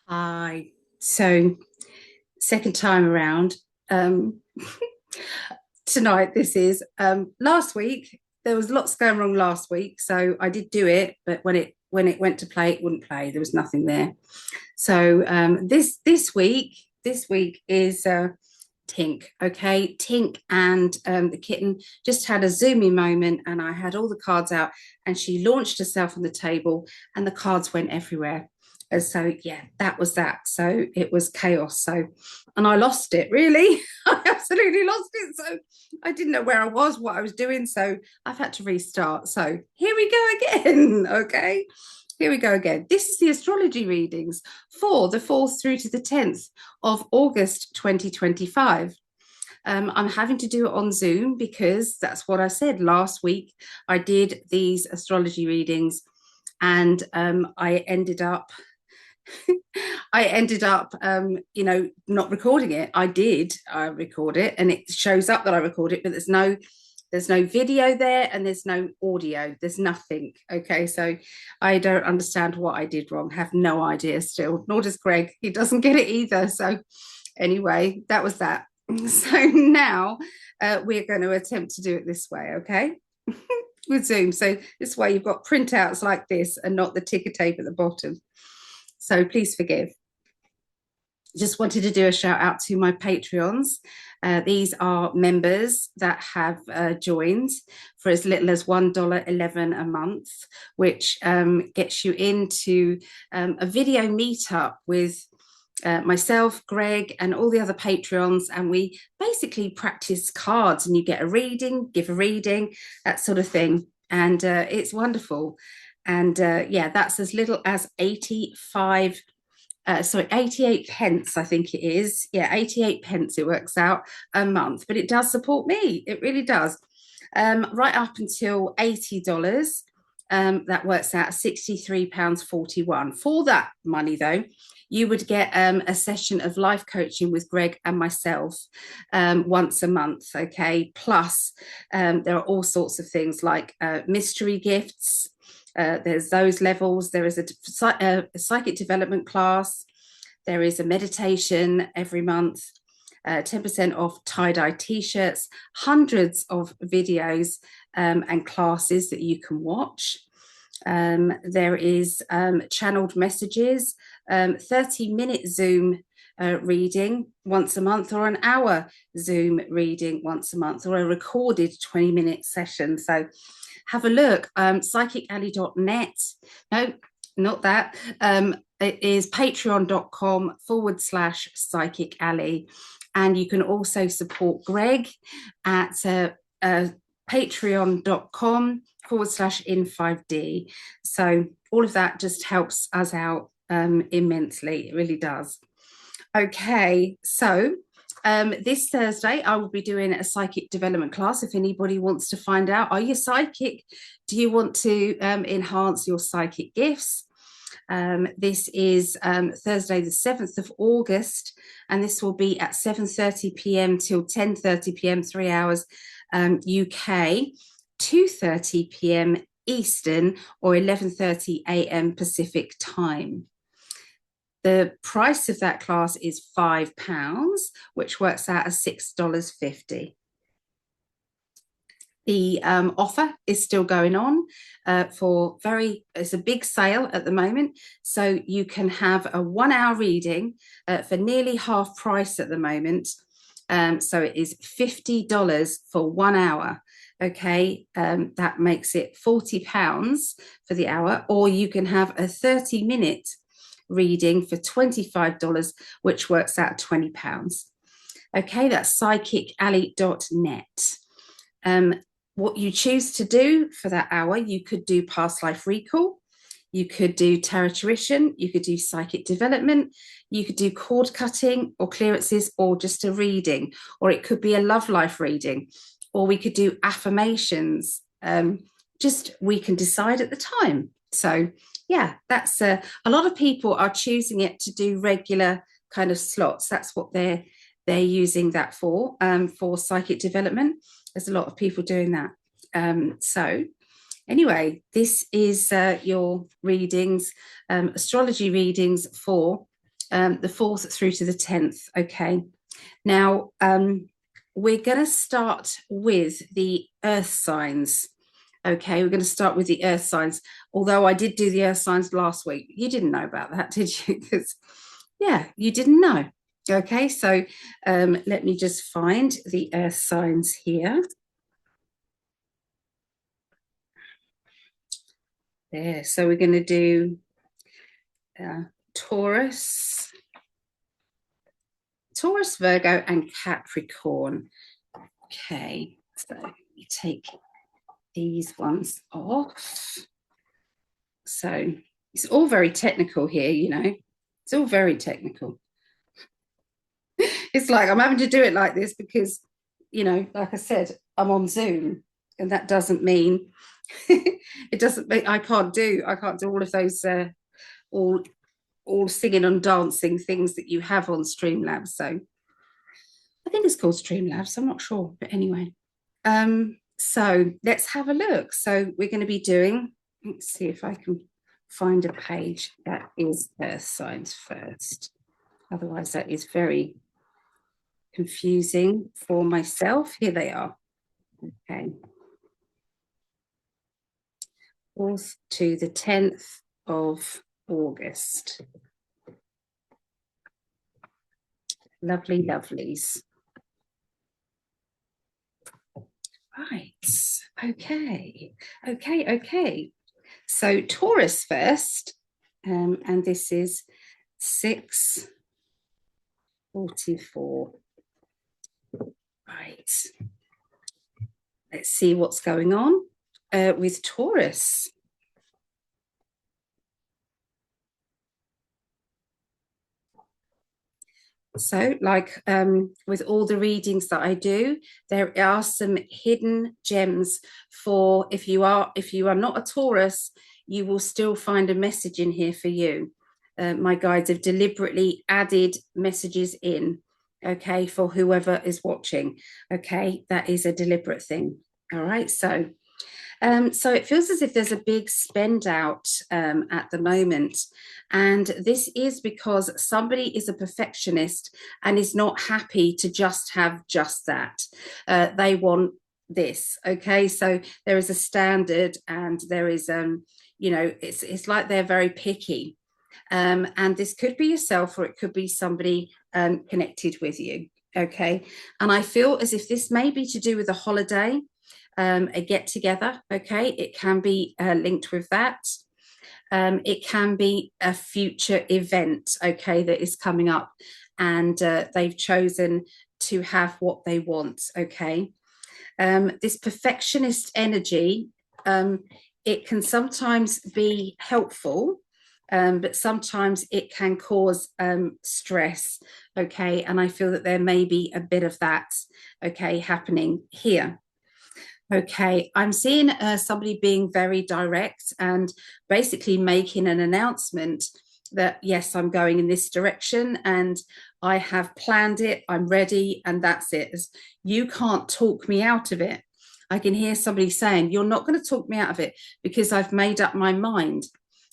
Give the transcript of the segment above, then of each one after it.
Hi. So, second time around. Tonight, this is. Last week, there was lots going wrong last week, so I did do it, but when it went to play, it wouldn't play. There was nothing there. So this week is Tink. Okay, Tink and the kitten just had a zoomy moment, and I had all the cards out, and she launched herself on the table, and the cards went everywhere. And so yeah, that was that. So it was chaos. So, and I lost it really. I absolutely lost it. So I didn't know where I was, what I was doing. So I've had to restart. So here we go again. Okay. Here we go again. This is the astrology readings for the 4th through to the 10th of August 2025. I'm having to do it on Zoom because that's what I said last week. I did these astrology readings and I ended up not recording it. I record it and it shows up that I record it, but there's no video there and there's no audio. There's nothing. Okay, so I don't understand what I did wrong. Have no idea still, nor does Greg. He doesn't get it either. So anyway, that was that. So now we're going to attempt to do it this way, okay? With Zoom. So this way you've got printouts like this and not the ticker tape at the bottom. So please forgive. Just wanted to do a shout out to my Patreons. These are members that have joined for as little as $1.11 a month, which gets you into a video meetup with myself, Greg, and all the other Patreons. And we basically practice cards and you get a reading, give a reading, that sort of thing. And it's wonderful. And yeah, that's as little as 88 pence, I think it is. Yeah, 88 pence it works out a month, but it does support me. It really does. Right up until $80, that works out £63.41. For that money, though, you would get a session of life coaching with Greg and myself once a month, okay? Plus, there are all sorts of things like mystery gifts. There's those levels. There is a psychic development class. There is a meditation every month. 10% off tie-dye t-shirts, hundreds of videos and classes that you can watch. There is channeled messages, 30-minute Zoom reading once a month, or an hour Zoom reading once a month, or a recorded 20-minute session. So have a look. Psychicalley.net. No, not that. It is patreon.com/psychicalley. And you can also support Greg at patreon.com/in5d. So all of that just helps us out immensely. It really does. Okay, so this Thursday, I will be doing a psychic development class. If anybody wants to find out, are you psychic? Do you want to enhance your psychic gifts? This is Thursday, the 7th of August, and this will be at 7:30 p.m. till 10:30 p.m., 3 hours UK, 2:30 p.m. Eastern, or 11:30 a.m. Pacific time. The price of that class is £5, which works out as $6.50. The offer is still going on it's a big sale at the moment. So you can have a 1-hour reading for nearly half price at the moment. So it is $50 for 1 hour. Okay, that makes it £40 for the hour, or you can have a 30-minute reading for $25, which works out £20. Okay, that's psychicalley.net. What you choose to do for that hour, you could do past life recall, you could do tarot tuition, you could do psychic development, you could do cord cutting or clearances, or just a reading, or it could be a love life reading, or we could do affirmations. We can decide at the time. So yeah, that's a lot of people are choosing it to do regular kind of slots. That's what they're using that for psychic development. There's a lot of people doing that. So anyway, this is your readings, astrology readings for the 4th through to the 10th. Okay, now we're going to start with the earth signs. Okay, we're going to start with the earth signs, although I did do the earth signs last week. You didn't know about that, did you? Because yeah, you didn't know. Okay, so let me just find the earth signs here. There, so we're going to do Taurus, Virgo, and Capricorn. Okay, so you take these ones off. So it's all very technical here, you know. It's all very technical. It's like I'm having to do it like this because, you know, like I said, I'm on Zoom, and that doesn't mean it doesn't mean I can't do all of those all singing and dancing things that you have on Streamlabs. So I think it's called Streamlabs. I'm not sure, but anyway. So let's have a look. So we're going to be doing. Let's see if I can find a page that is earth signs first. Otherwise, that is very confusing for myself. Here they are. Okay. 4th to the 10th of August. Lovely, lovelies. Right. Okay. So Taurus first, and this is 6:44. Right. Let's see what's going on with Taurus. So, like with all the readings that I do, there are some hidden gems for if you are not a Taurus, you will still find a message in here for you. My guides have deliberately added messages in, okay, for whoever is watching. Okay, that is a deliberate thing. All right, so it feels as if there's a big spend out at the moment. And this is because somebody is a perfectionist and is not happy to just have just that. They want this. Okay, so there is a standard, and there is, you know, it's like they're very picky. And this could be yourself, or it could be somebody connected with you. Okay, and I feel as if this may be to do with a holiday. A get together. Okay, it can be linked with that. It can be a future event, okay, that is coming up, and they've chosen to have what they want. Okay, this perfectionist energy, it can sometimes be helpful, but sometimes it can cause stress. Okay, and I feel that there may be a bit of that, okay, happening here. Okay, I'm seeing somebody being very direct and basically making an announcement that, yes, I'm going in this direction and I have planned it, I'm ready, and that's it. You can't talk me out of it. I can hear somebody saying, you're not going to talk me out of it because I've made up my mind.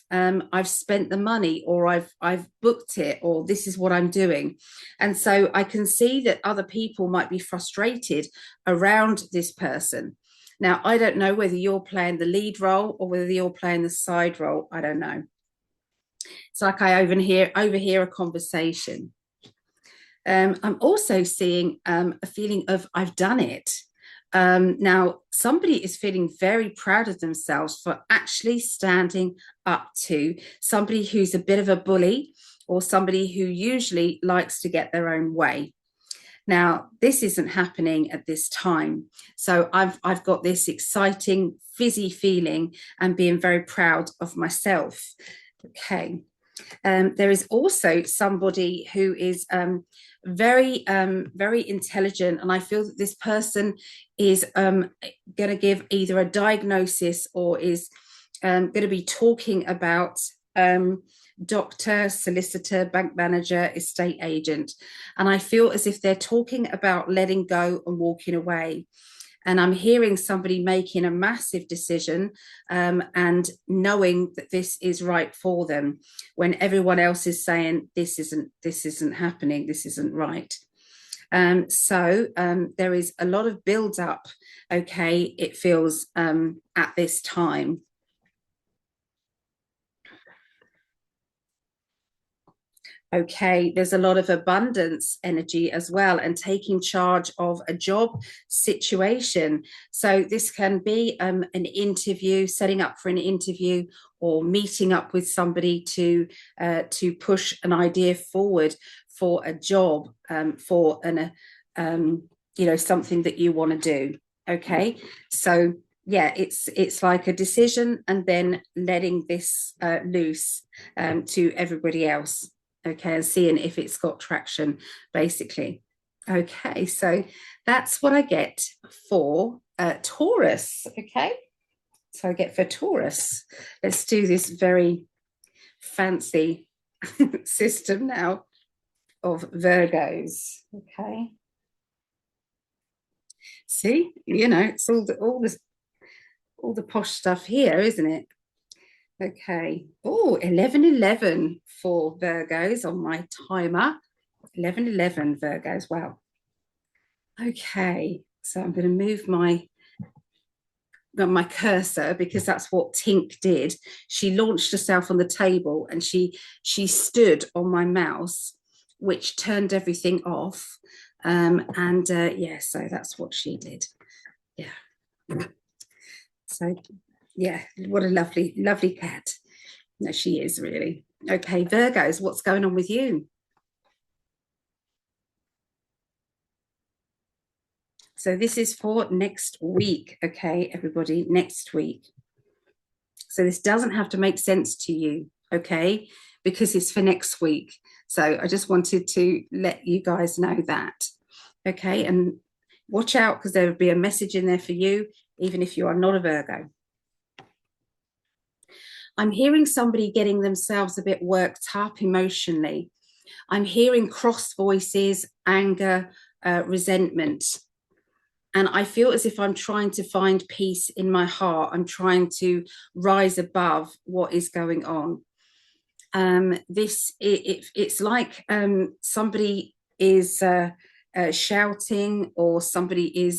I've spent the money, or I've booked it, or this is what I'm doing. And so I can see that other people might be frustrated around this person. Now, I don't know whether you're playing the lead role or whether you're playing the side role. I don't know. It's like I overhear a conversation. I'm also seeing a feeling of I've done it. Now, somebody is feeling very proud of themselves for actually standing up to somebody who's a bit of a bully, or somebody who usually likes to get their own way. Now, this isn't happening at this time. So I've got this exciting, fizzy feeling and being very proud of myself. Okay. There is also somebody who is very intelligent, and I feel that this person is going to give either a diagnosis or is going to be talking about doctor, solicitor, bank manager, estate agent. And I feel as if they're talking about letting go and walking away. And I'm hearing somebody making a massive decision and knowing that this is right for them when everyone else is saying this isn't happening, this isn't right. So there is a lot of build up, okay, it feels at this time. Okay, there's a lot of abundance energy as well, and taking charge of a job situation. So this can be an interview, setting up for an interview, or meeting up with somebody to push an idea forward for a job, for an something that you want to do. Okay, so yeah, it's like a decision and then letting this loose to everybody else. Okay, and seeing if it's got traction, basically. Okay, so that's what I get for Taurus. Okay, so I get for Taurus. Let's do this very fancy system now of Virgos. Okay, see, it's all the posh stuff here, isn't it? Okay. Oh, 11:11 for Virgos on my timer. 11:11 Virgos. Wow. Okay. So I'm going to move my cursor because that's what Tink did. She launched herself on the table and she stood on my mouse, which turned everything off. Yeah, so that's what she did. Yeah. So yeah, what a lovely, lovely cat. No, she is really. Okay, Virgos, what's going on with you? So this is for next week, okay, everybody, next week. So this doesn't have to make sense to you, okay, because it's for next week. So I just wanted to let you guys know that, okay, and watch out because there will be a message in there for you, even if you are not a Virgo. I'm hearing somebody getting themselves a bit worked up emotionally. I'm hearing cross voices, anger, resentment. And I feel as if I'm trying to find peace in my heart. I'm trying to rise above what is going on. It's like somebody is shouting, or somebody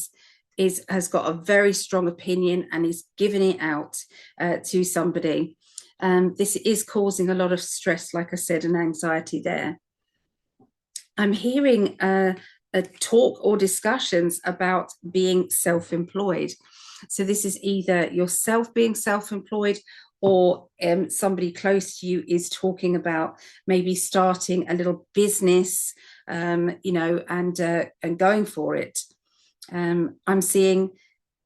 has got a very strong opinion and is giving it out to somebody. This is causing a lot of stress, like I said, and anxiety there. I'm hearing a talk or discussions about being self-employed. So this is either yourself being self-employed, or somebody close to you is talking about maybe starting a little business, and going for it. I'm seeing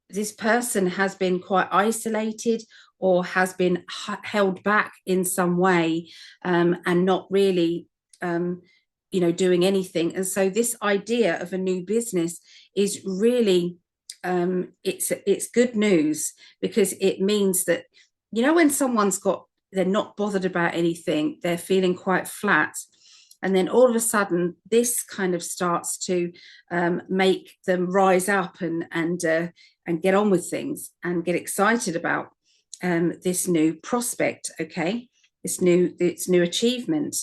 this person has been quite isolated or has been held back in some way, and not really doing anything. And so this idea of a new business is really it's good news, because it means that when they're not bothered about anything, they're feeling quite flat, and then all of a sudden this kind of starts to make them rise up and get on with things and get excited about this new prospect, okay, this new achievement.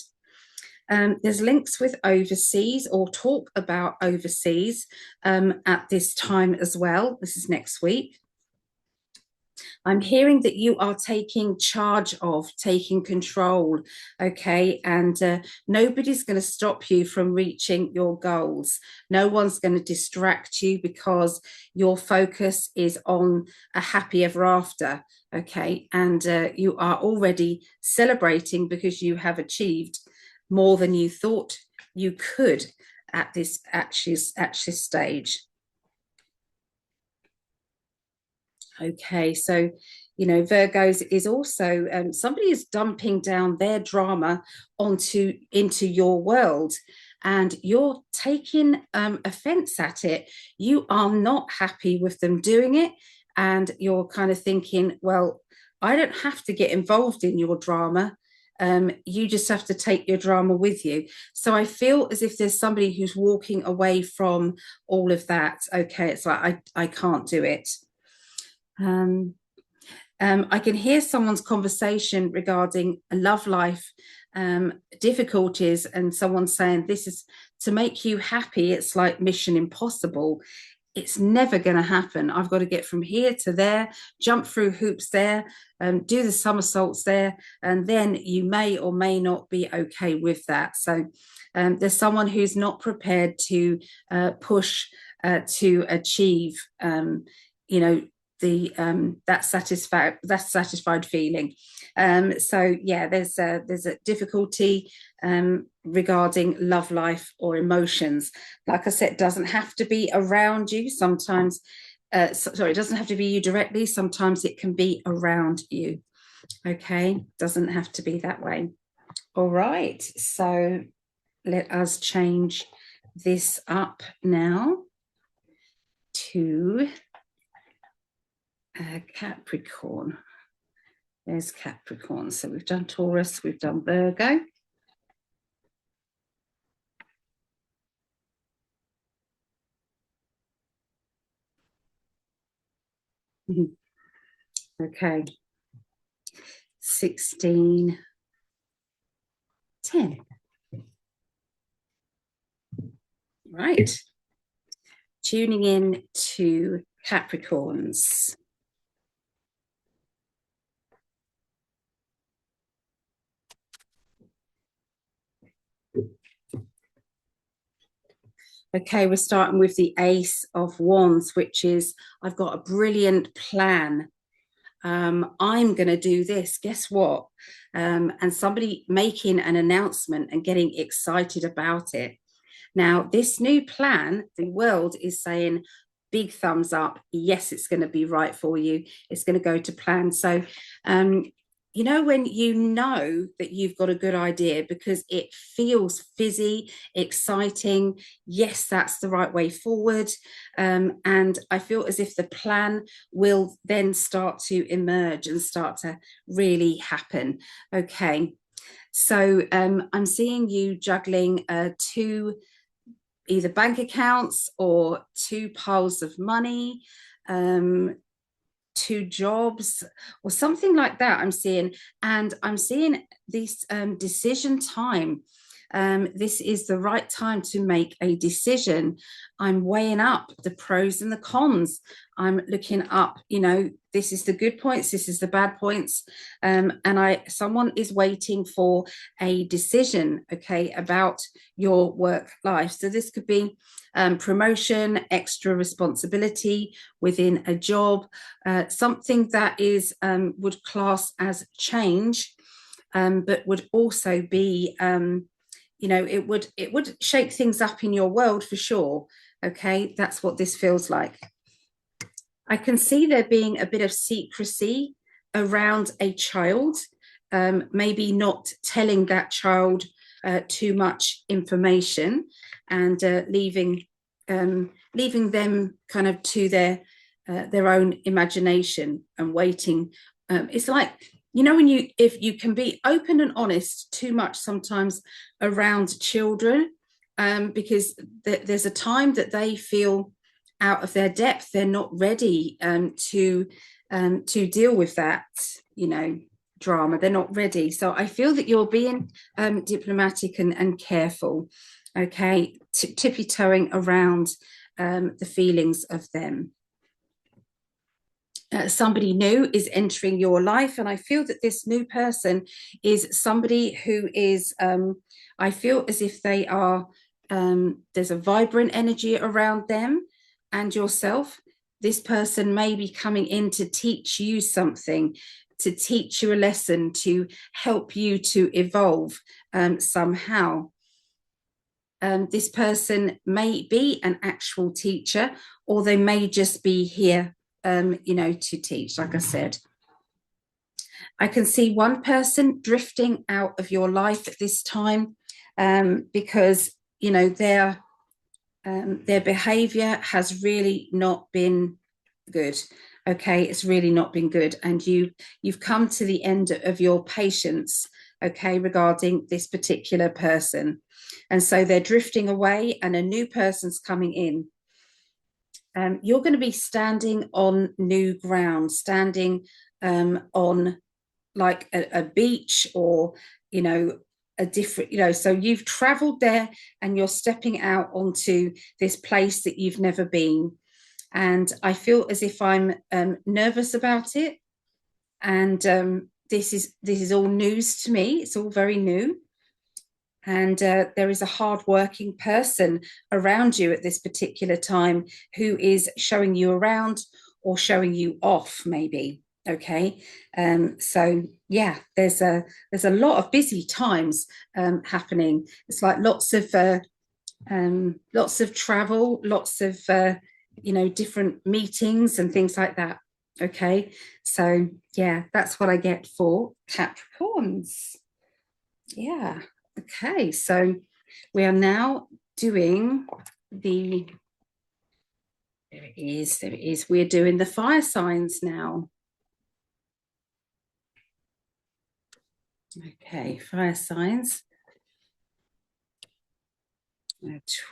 There's links with overseas, or talk about overseas at this time as well. This is next week. I'm hearing that you are taking charge of, taking control, okay? And nobody's going to stop you from reaching your goals. No one's going to distract you, because your focus is on a happy ever after, okay? And you are already celebrating because you have achieved more than you thought you could at this stage. Okay, so Virgos is also somebody is dumping down their drama into your world, and you're taking offense at it. You are not happy with them doing it, and you're kind of thinking, well, I don't have to get involved in your drama. You just have to take your drama with you. So I feel as if there's somebody who's walking away from all of that. Okay, it's like I can't do it. I can hear someone's conversation regarding a love life, difficulties, and someone saying this is to make you happy. It's like mission impossible. It's never going to happen. I've got to get from here to there, jump through hoops there, do the somersaults there, and then you may or may not be okay with that. So there's someone who's not prepared to push to achieve, you know, that satisfied feeling. So yeah, there's a difficulty regarding love life or emotions. Like I said, it doesn't have to be around you. Sometimes, sorry, it doesn't have to be you directly. Sometimes it can be around you. Okay, doesn't have to be that way. All right, so let us change this up now to Capricorn. There's Capricorn. So we've done Taurus, we've done Virgo. Okay. 16, 10. Right. Tuning in to Capricorns. Okay, we're starting with the Ace of Wands, which is, I've got a brilliant plan. I'm going to do this. Guess what? And somebody making an announcement and getting excited about it. Now, this new plan, the world is saying, big thumbs up. Yes, it's going to be right for you. It's going to go to plan. So, you know, when you know that you've got a good idea because it feels fizzy, exciting, yes, that's the right way forward. And I feel as if the plan will then start to emerge and start to really happen. Okay, so I'm seeing you juggling two either bank accounts or two piles of money, two jobs or something like that. I'm seeing, and I'm seeing this decision time. This is the right time to make a decision. I'm weighing up the pros and the cons. I'm looking up, you know, this is the good points, this is the bad points. And someone is waiting for a decision, okay, about your work life. So this could be promotion, extra responsibility within a job, something that is would class as change, but would also be you know, it would shake things up in your world for sure. Okay, that's what this feels like. I can see there being a bit of secrecy around a child, maybe not telling that child too much information, and leaving them kind of to their own imagination and waiting. It's like, you know, when if you can be open and honest too much sometimes around children, because there's a time that they feel out of their depth, they're not ready to deal with that, you know, drama. They're not ready. So I feel that you're being diplomatic and careful, okay, tippy-toeing around the feelings of them. Somebody new is entering your life, and I feel that this new person is somebody who is, I feel as if they are, there's a vibrant energy around them and yourself. This person may be coming in to teach you something, to teach you a lesson, to help you to evolve somehow. This person may be an actual teacher, or they may just be here you know, to teach, like I said. I can see one person drifting out of your life at this time because, you know, their behavior has really not been good. Okay, it's really not been good, and you've come to the end of your patience. okay, regarding this particular person. And so they're drifting away and a new person's coming in. You're going to be standing on new ground, standing on like a beach, or, you know, a different, you know, so you've traveled there and you're stepping out onto this place that you've never been. And I feel as if I'm nervous about it. And this is all news to me. It's all very new. And there is a hardworking person around you at this particular time who is showing you around or showing you off, maybe. Okay, so yeah, there's a lot of busy times happening. It's like lots of travel, lots of you know, different meetings and things like that. Okay, so yeah, that's what I get for Capricorns. Yeah. Okay, so we are now doing the, there it is, we're doing the fire signs now. Okay, fire signs.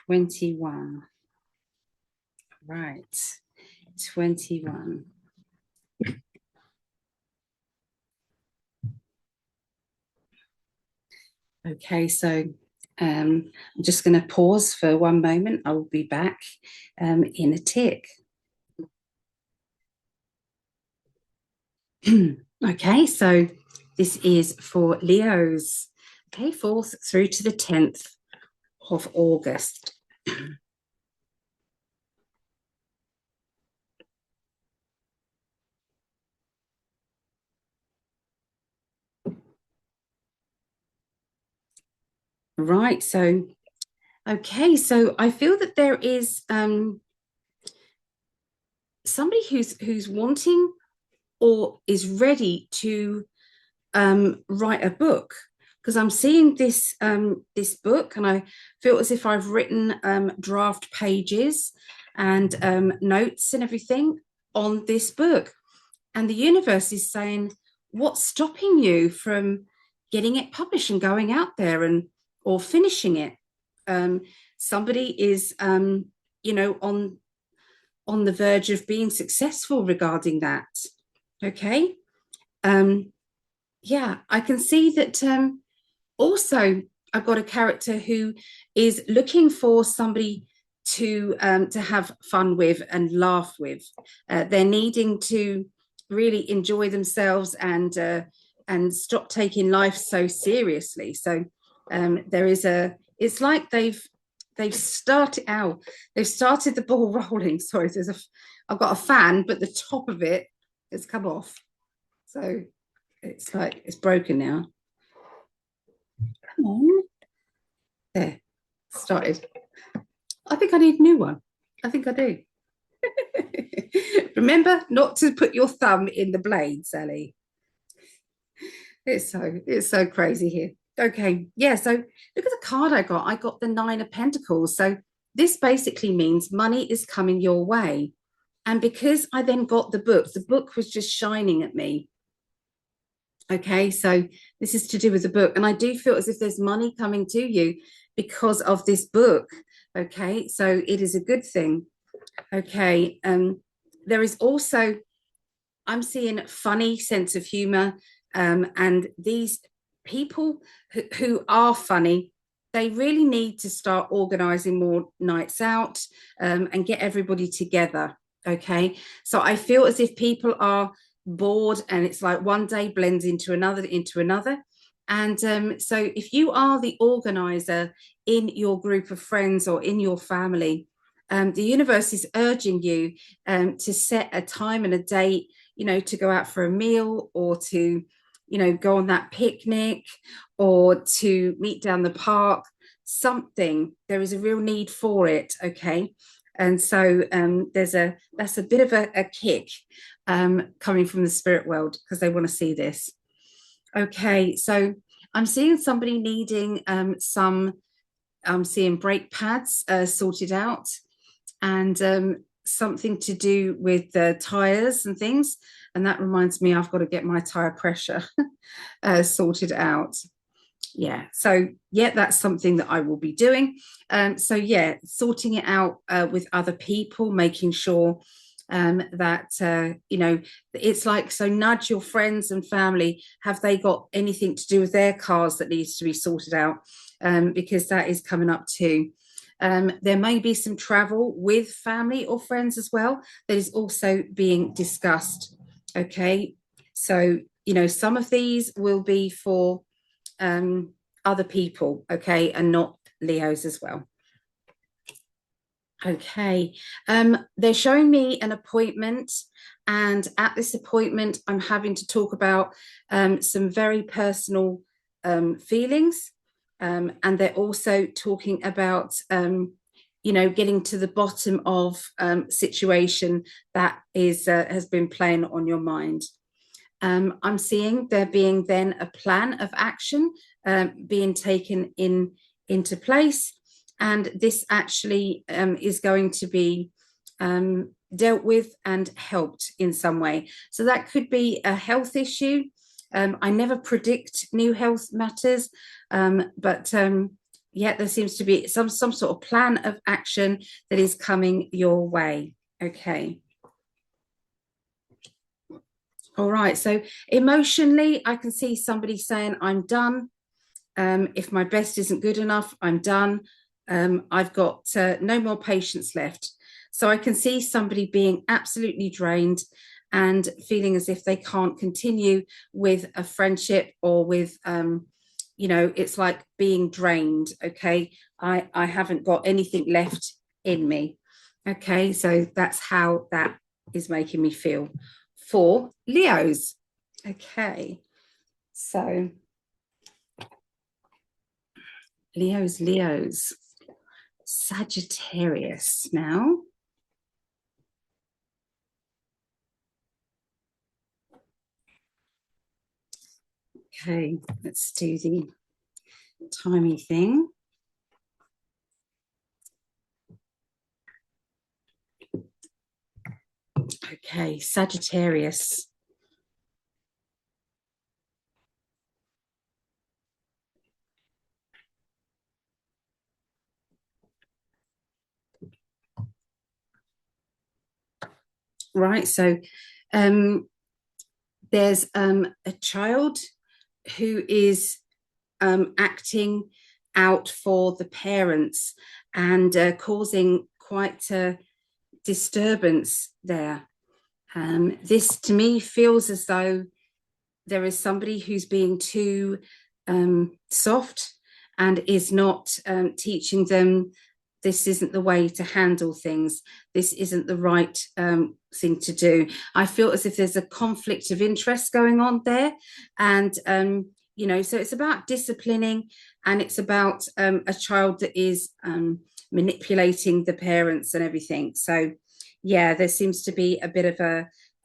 21. Right, 21. Okay, so I'm just going to pause for one moment. I will be back in a tick. Okay, so this is for Leos. Okay, 4th through to the 10th of August. Right, so okay, so I feel that there is somebody who's wanting or is ready to write a book, because I'm seeing this this book and I feel as if I've written draft pages and notes and everything on this book, and the universe is saying, what's stopping you from getting it published and going out there and or finishing it? Somebody is you know, on the verge of being successful regarding that. Okay, yeah, I can see that. Also, I've got a character who is looking for somebody to have fun with and laugh with. They're needing to really enjoy themselves and stop taking life so seriously. So there is a, it's like they've started out, they've started the ball rolling. Sorry, I've got a fan, but the top of it has come off, so it's like it's broken now. Come on, there, started. I think I need a new one. I think I do. Remember not to put your thumb in the blade, Sally. It's so crazy here. Okay, yeah, so look at the card I got. I got the 9 of Pentacles. So this basically means money is coming your way. And because I then got the book was just shining at me. Okay, so this is to do with the book. And I do feel as if there's money coming to you because of this book. Okay, so it is a good thing. Okay, there is also, I'm seeing funny sense of humor, and these people who are funny, they really need to start organizing more nights out and get everybody together. Okay, so I feel as if people are bored and it's like one day blends into another. And so if you are the organizer in your group of friends or in your family, the universe is urging you to set a time and a date, you know, to go out for a meal or to, you know, go on that picnic or to meet down the park, something. There is a real need for it. Okay. And so that's a bit of a kick coming from the spirit world, because they want to see this. Okay, so I'm seeing somebody needing I'm seeing brake pads sorted out, and something to do with the tires and things. And that reminds me, I've got to get my tire pressure sorted out. Yeah, so yeah, that's something that I will be doing. So yeah, sorting it out with other people, making sure that you know, it's like, so nudge your friends and family. Have they got anything to do with their cars that needs to be sorted out? Because that is coming up too. There may be some travel with family or friends as well that is also being discussed. Okay, so you know, some of these will be for other people, okay, and not Leos as well. Okay, they're showing me an appointment, and at this appointment, I'm having to talk about some very personal feelings, and they're also talking about you know, getting to the bottom of situation that is has been playing on your mind. I'm seeing there being then a plan of action being taken into place, and this actually is going to be dealt with and helped in some way. So that could be a health issue. I never predict new health matters, but yeah, there seems to be some sort of plan of action that is coming your way. Okay. All right, so emotionally, I can see somebody saying, I'm done. If my best isn't good enough, I'm done. I've got no more patience left. So I can see somebody being absolutely drained and feeling as if they can't continue with a friendship or with, you know, it's like being drained. Okay, I haven't got anything left in me. Okay, so that's how that is making me feel for Leos. Okay, so Leos, Sagittarius now. Okay, let's do the timey thing. Okay, Sagittarius. Right, so there's a child who is acting out for the parents and causing quite a disturbance there. This to me feels as though there is somebody who's being too soft and is not teaching them this isn't the way to handle things. This isn't the right thing to do. I feel as if there's a conflict of interest going on there. And, you know, so it's about disciplining, and it's about a child that is manipulating the parents and everything. So, yeah, there seems to be a bit of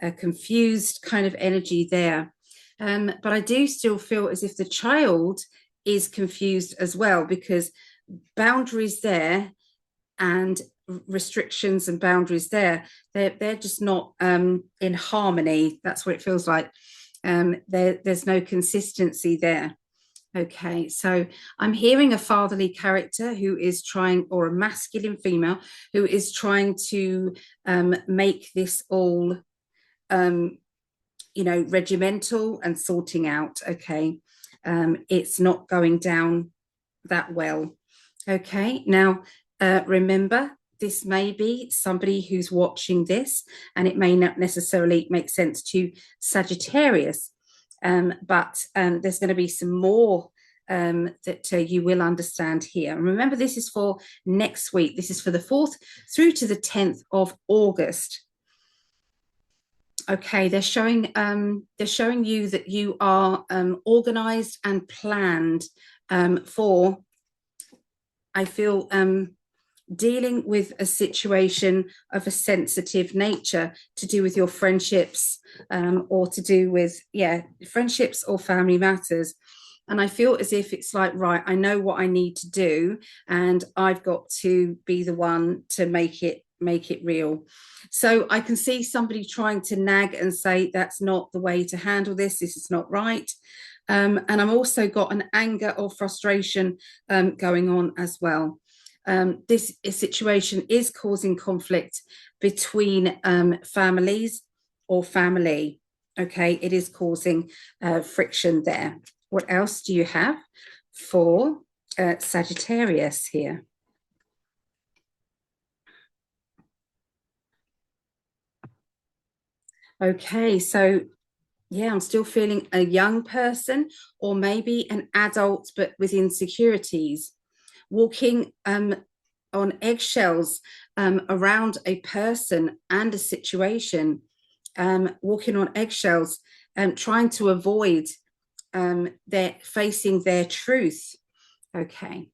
a confused kind of energy there. But I do still feel as if the child is confused as well, because boundaries there and restrictions and boundaries there, they're just not in harmony. That's what it feels like. There's no consistency there. Okay, so I'm hearing a fatherly character who is trying, or a masculine female who is trying to make this all you know, regimental and sorting out. Okay, it's not going down that well. Okay, now remember, this may be somebody who's watching this, and it may not necessarily make sense to Sagittarius, but there's going to be some more that you will understand here. And remember, this is for next week. This is for the 4th through to the 10th of August. Okay, they're showing you that you are organized and planned for, I feel, dealing with a situation of a sensitive nature to do with your friendships, or to do with, yeah, friendships or family matters. And I feel as if it's like, right, I know what I need to do, and I've got to be the one to make it real. So I can see somebody trying to nag and say, that's not the way to handle this. This is not right. And I'm also got an anger or frustration going on as well. This situation is causing conflict between families or family. Okay, it is causing friction there. What else do you have for Sagittarius here? Okay, so yeah, I'm still feeling a young person or maybe an adult, but with insecurities, walking on eggshells around a person and a situation, walking on eggshells, trying to avoid their facing their truth. Okay.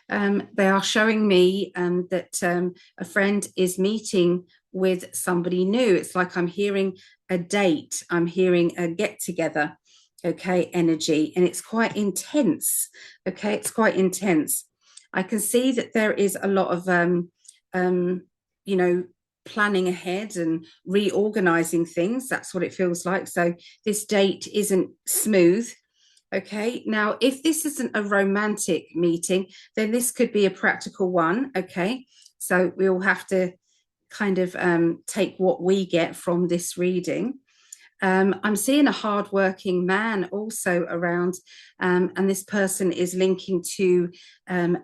They are showing me that a friend is meeting with somebody new. It's like I'm hearing a date, I'm hearing a get together, okay, energy, and it's quite intense. Okay, it's quite intense. I can see that there is a lot of, you know, planning ahead and reorganizing things. That's what it feels like. So this date isn't smooth. Okay, now if this isn't a romantic meeting, then this could be a practical one. Okay, so we'll have to kind of take what we get from this reading. I'm seeing a hardworking man also around, and this person is linking to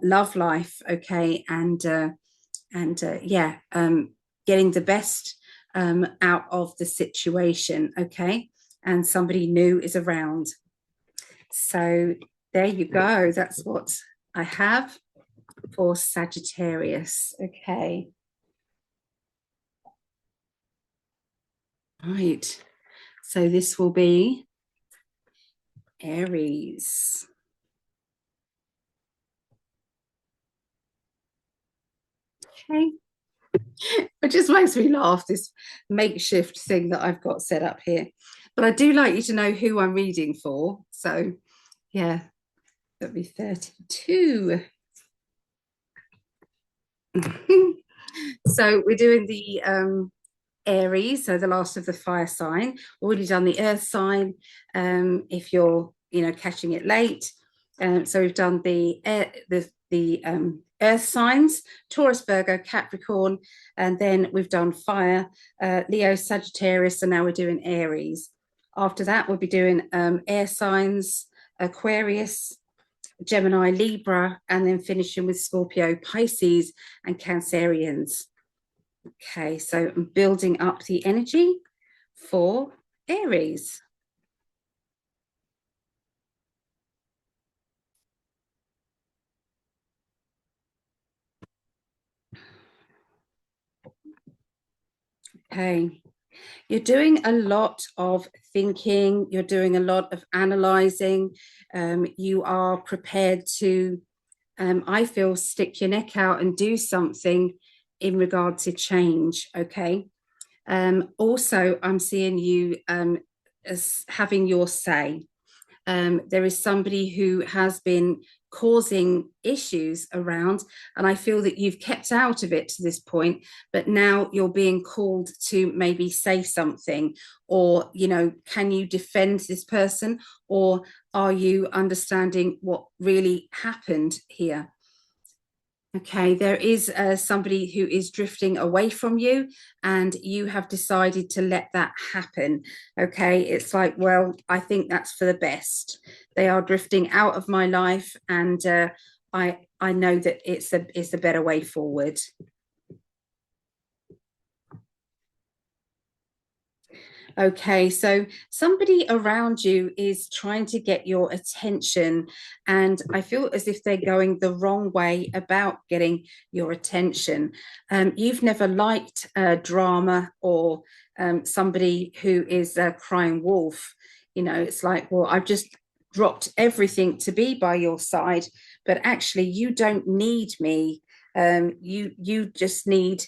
love life. Okay, and yeah, getting the best out of the situation. Okay, and somebody new is around. So there you go. That's what I have for Sagittarius. Okay. Right. So this will be Aries. Okay. It just makes me laugh, this makeshift thing that I've got set up here. But I do like you to know who I'm reading for. So yeah, that'll be 32. So we're doing the Aries, so the last of the fire sign. Already done the earth sign. If you're, catching it late, so we've done the earth signs: Taurus, Virgo, Capricorn, and then we've done fire, Leo, Sagittarius, and now we're doing Aries. After that, we'll be doing air signs: Aquarius, Gemini, Libra, and then finishing with Scorpio, Pisces, and Cancerians. Okay, so I'm building up the energy for Aries. Okay, you're doing a lot of thinking, you're doing a lot of analyzing, you are prepared to, I feel, stick your neck out and do something in regard to change. Okay. Also, I'm seeing you as having your say. There is somebody who has been causing issues around, and I feel that you've kept out of it to this point, but now you're being called to maybe say something, or can you defend this person, or are you understanding what really happened here? Okay, there is somebody who is drifting away from you, and you have decided to let that happen. Okay, it's like, well, I think that's for the best. They are drifting out of my life, and I know that it's a better way forward. Okay, so somebody around you is trying to get your attention, and I feel as if they're going the wrong way about getting your attention. You've never liked drama or somebody who is a crying wolf. It's like, well, I've just dropped everything to be by your side, but actually, you don't need me. You just need.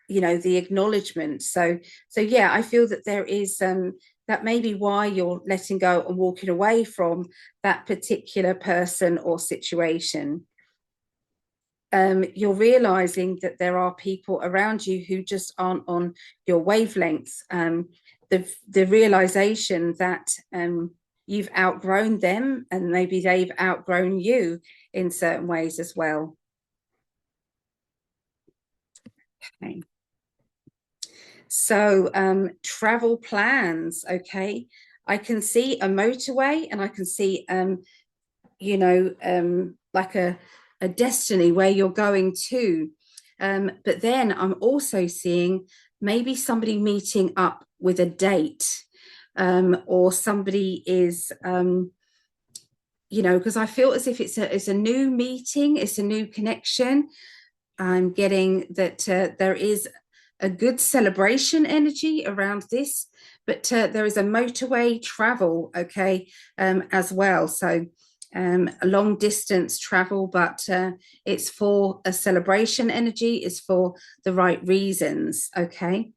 The acknowledgement. So yeah, I feel that there is that may be why you're letting go and walking away from that particular person or situation. You're realizing that there are people around you who just aren't on your wavelengths. The realization that you've outgrown them, and maybe they've outgrown you in certain ways as well. Okay. So travel plans, okay. I can see a motorway, and I can see you know, like a destiny where you're going to. But then I'm also seeing maybe somebody meeting up with a date, or somebody is, you know, because I feel as if it's a new meeting, it's a new connection. I'm getting that there is a good celebration energy around this, but there is a motorway travel, okay, as well. So a long distance travel, but it's for a celebration energy, it's for the right reasons, okay.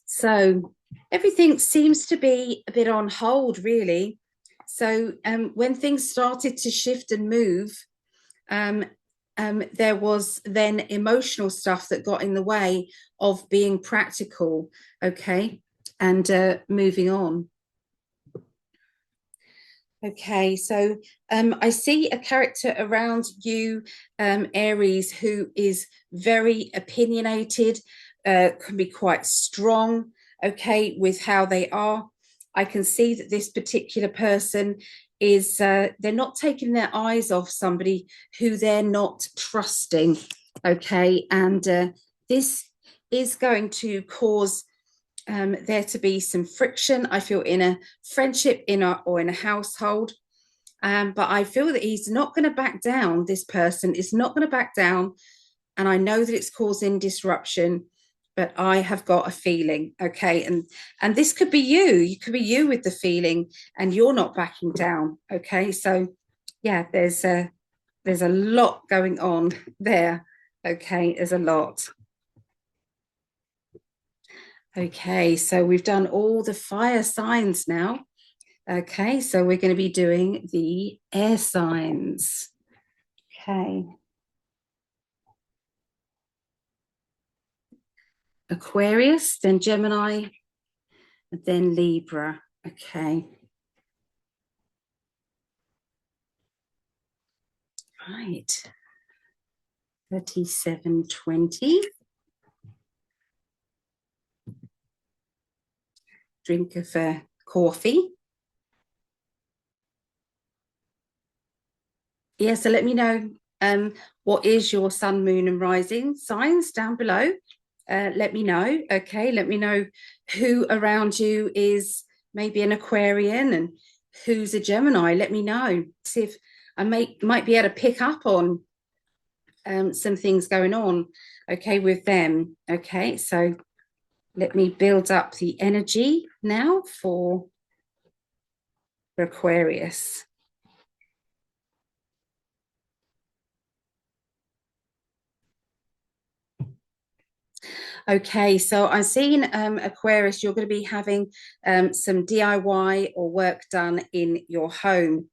So everything seems to be a bit on hold, really. So when things started to shift and move, um, there was then emotional stuff that got in the way of being practical, okay, and moving on. Okay, so I see a character around you, Aries, who is very opinionated, can be quite strong, okay, with how they are. I can see that this particular person is, they're not taking their eyes off somebody who they're not trusting, okay, and this is going to cause there to be some friction, I feel, in a friendship, or in a household. But I feel that he's not going to back down. This person is not going to back down. And I know that it's causing disruption, but I have got a feeling, okay? And this could be you. You could be you with the feeling, and you're not backing down, okay? So yeah, there's a lot going on there, okay? There's a lot. Okay, so we've done all the fire signs now. Okay, so we're going to be doing the air signs. Okay. Aquarius, then Gemini, then Libra. Okay. Right. 3720. Drink of coffee. Yeah, so let me know what is your sun, moon, and rising signs down below. Let me know. Okay, let me know who around you is maybe an Aquarian and who's a Gemini. Let me know. See if I might be able to pick up on some things going on, okay, with them. Okay, so let me build up the energy now for Aquarius. Okay, so I'm seeing Aquarius, you're going to be having some DIY or work done in your home.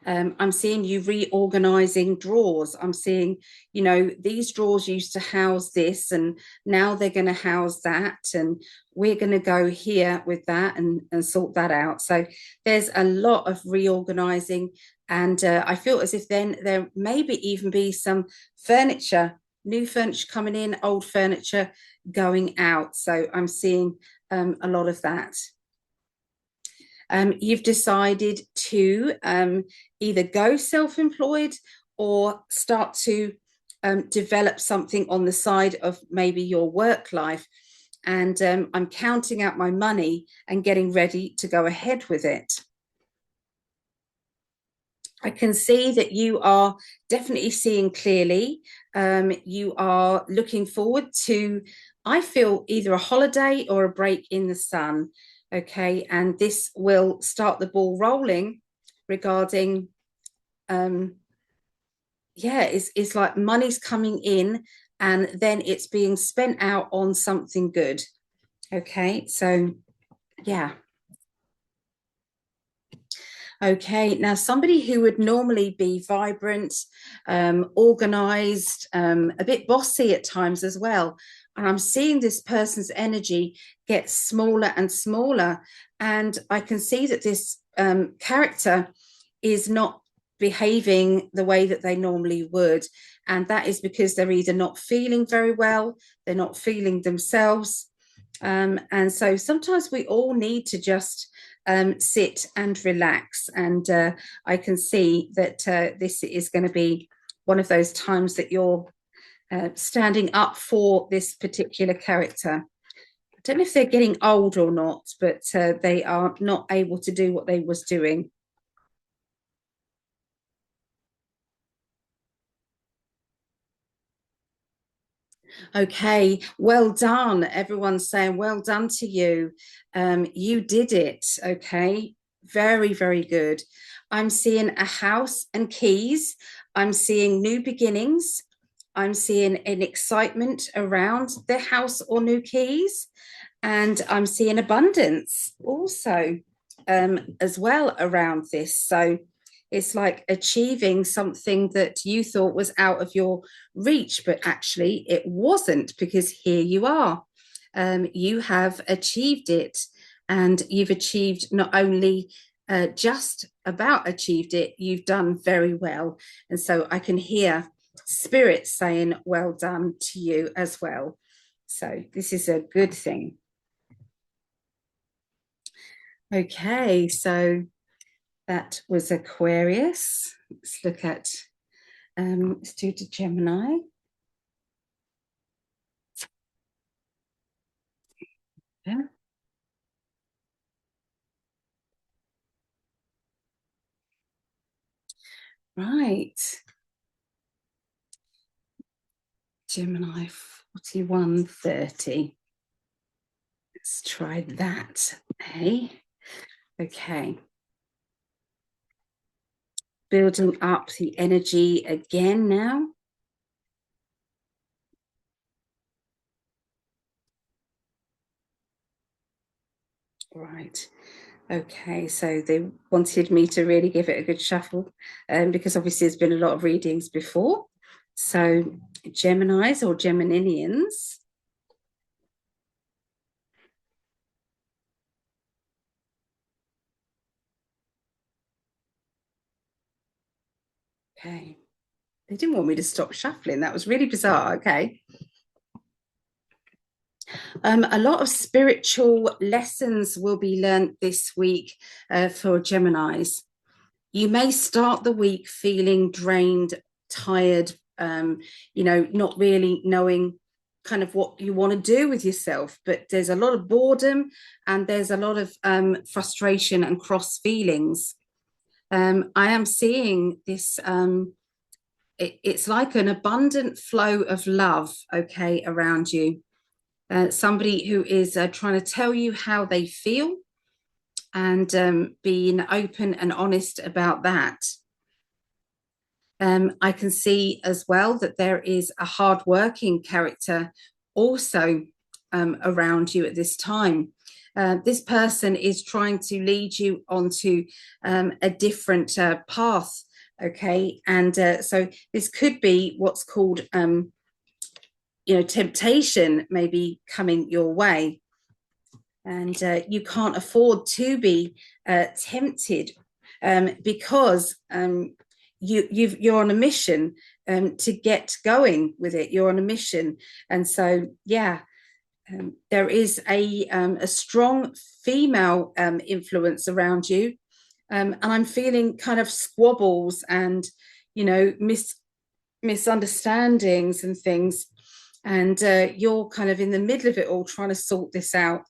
I'm seeing you reorganizing drawers. I'm seeing, you know, these drawers used to house this, and now they're going to house that, and we're going to go here with that and sort that out. So there's a lot of reorganizing, and I feel as if then there maybe even be some furniture, new furniture coming in, old furniture going out. So I'm seeing a lot of that. You've decided to either go self-employed or start to develop something on the side of maybe your work life. And I'm counting out my money and getting ready to go ahead with it. I can see that you are definitely seeing clearly. You are looking forward to, I feel, either a holiday or a break in the sun. Okay, and this will start the ball rolling regarding, yeah, it's like money's coming in and then it's being spent out on something good. Okay, so yeah. Okay, now somebody who would normally be vibrant, organized, a bit bossy at times as well. and I'm seeing this person's energy get smaller and smaller, and I can see that this character is not behaving the way that they normally would, and that is because they're either not feeling very well, they're not feeling themselves, and so sometimes we all need to just sit and relax, and I can see that this is going to be one of those times that you're standing up for this particular character. I don't know if they're getting old or not, but they are not able to do what they was doing. Okay, well done. Everyone's saying well done to you. You did it. Okay, very, very good. I'm seeing a house and keys. I'm seeing new beginnings. I'm seeing an excitement around the house or new keys. And I'm seeing abundance also as well around this. So it's like achieving something that you thought was out of your reach, but actually it wasn't, because here you are. You have achieved it, and you've achieved not only just about achieved it, you've done very well. And so I can hear spirit saying well done to you as well. So this is a good thing. Okay, so that was Aquarius. Let's look at, let's do the Gemini. Yeah. Right. Gemini 4130. Let's try that. Hey. Okay. Building up the energy again now. Right. Okay, so they wanted me to really give it a good shuffle, because obviously there's been a lot of readings before. So Geminis or Geminians. Okay. They didn't want me to stop shuffling. That was really bizarre. Okay. A lot of spiritual lessons will be learnt this week for Geminis. You may start the week feeling drained, tired, not really knowing kind of what you want to do with yourself, but there's a lot of boredom and there's a lot of frustration and cross feelings. I am seeing this, it's like an abundant flow of love, okay, around you. Somebody who is trying to tell you how they feel, and being open and honest about that. I can see as well that there is a hardworking character also around you at this time. This person is trying to lead you onto a different path, okay? And so this could be what's called, temptation maybe coming your way. And you can't afford to be tempted, because you're on a mission to get going with it. You're on a mission, and so yeah, there is a strong female influence around you, and I'm feeling kind of squabbles and misunderstandings and things, and you're kind of in the middle of it all trying to sort this out.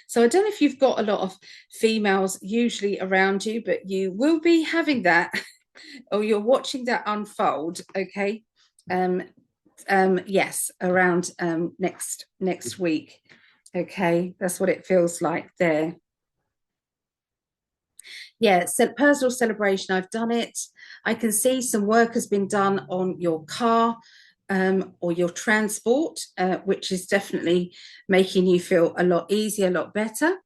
So I don't know if you've got a lot of females usually around you, but you will be having that or you're watching that unfold. Okay. Yes, around next week. Okay, that's what it feels like there. Yeah, so personal celebration, I've done it. I can see some work has been done on your car, or your transport, which is definitely making you feel a lot easier, a lot better.